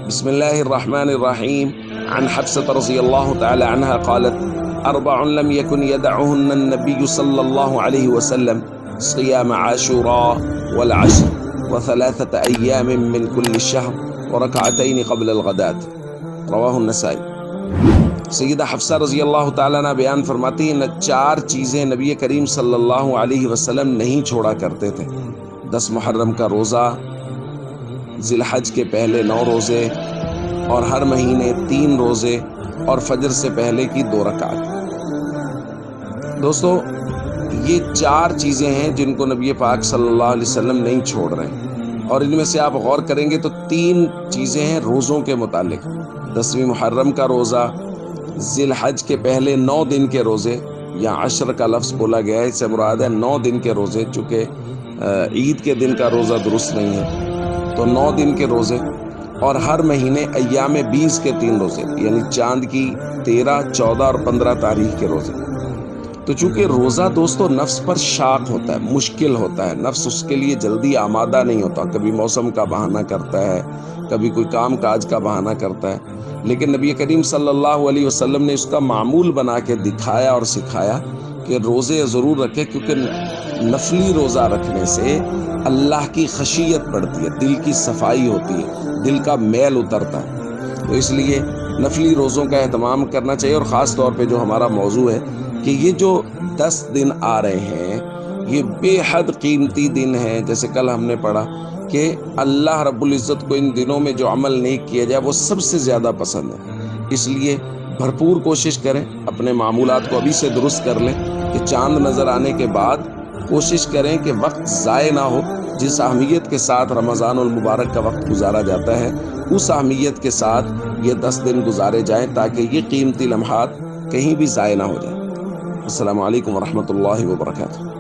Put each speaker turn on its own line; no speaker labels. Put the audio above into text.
बिस्मिल्लाहिर्रहमानिर्रहीम। अन हफ्सत रज़ियल्लाहु तआला अन्हा क़ालत अर्बउन लम यकुन यदअहुन्ना अन्नबिय्यु सल्लल्लाहु अलैहि वसल्लम सियाम आशूरा वल अश्र व थलाथत अय्यामिन मिन कुल्लि शहर व रकअतैन क़ब्ल अल-ग़दात। रवाहु नसाई। सैयदा हफ्सा रज़ियल्लाहु तआला अन्हा बयान फरमाती हैं, चार चीज़ें नबी करीम सल्लल्लाहु अलैहि वसल्लम नहीं छोड़ा करते थे। 10 मुहर्रम का रोज़ा, ज़िलहज के पहले 9 रोज़े और हर महीने 3 रोज़े और फजर से पहले की 2 रकात। दोस्तों, ये 4 चीज़ें हैं जिनको नबी पाक सल्लल्लाहु अलैहि वसल्लम नहीं छोड़ रहे हैं। और इनमें से आप गौर करेंगे तो 3 चीज़ें हैं रोज़ों के मुतालिक। 10वीं मुहर्रम का रोज़ा, ज़िलहज के पहले 9 दिन के रोज़े, या अशर का लफ्ज़ बोला गया है, इससे मुराद है 9 दिन के रोज़े, चूँकि ईद के दिन का रोज़ा दुरुस्त नहीं है, तो 9 दिन के रोज़े और हर महीने अय्याम 20 के 3 रोज़े, यानी चांद की 13, 14 और 15 तारीख के रोज़े। तो चूँकि रोज़ा दोस्तों नफ्स पर शाक होता है, मुश्किल होता है, नफ्स उसके लिए जल्दी आमादा नहीं होता, कभी मौसम का बहाना करता है, कभी कोई काम काज का बहाना करता है। लेकिन नबी करीम सल्लल्लाहु अलैहि वसल्लम ने उसका मामूल बना के दिखाया और सिखाया कि रोज़े ज़रूर रखें, क्योंकि नफली रोज़ा रखने से अल्लाह की खशियत बढ़ती है, दिल की सफाई होती है, दिल का मैल उतरता है। तो इसलिए नफली रोज़ों का एहतमाम करना चाहिए। और ख़ास तौर पे जो हमारा मौजू है कि ये जो 10 दिन आ रहे हैं, ये बेहद कीमती दिन हैं। जैसे कल हमने पढ़ा कि अल्लाह रब्बुल इज़्ज़त को इन दिनों में जो अमल नेक किया जाए वो सबसे ज़्यादा पसंद है। इसलिए भरपूर कोशिश करें, अपने मामूलात को अभी से दुरुस्त कर लें कि चांद नज़र आने के बाद कोशिश करें कि वक्त ज़ाय ना हो। जिस अहमियत के साथ रमज़ानुल मुबारक का वक्त गुजारा जाता है, उस अहमियत के साथ ये 10 दिन गुजारे जाएं, ताकि ये कीमती लम्हात कहीं भी ज़ाय ना हो जाए। अस्सलामु अलैकुम वरहमतुल्लाहि वबरकातुहू।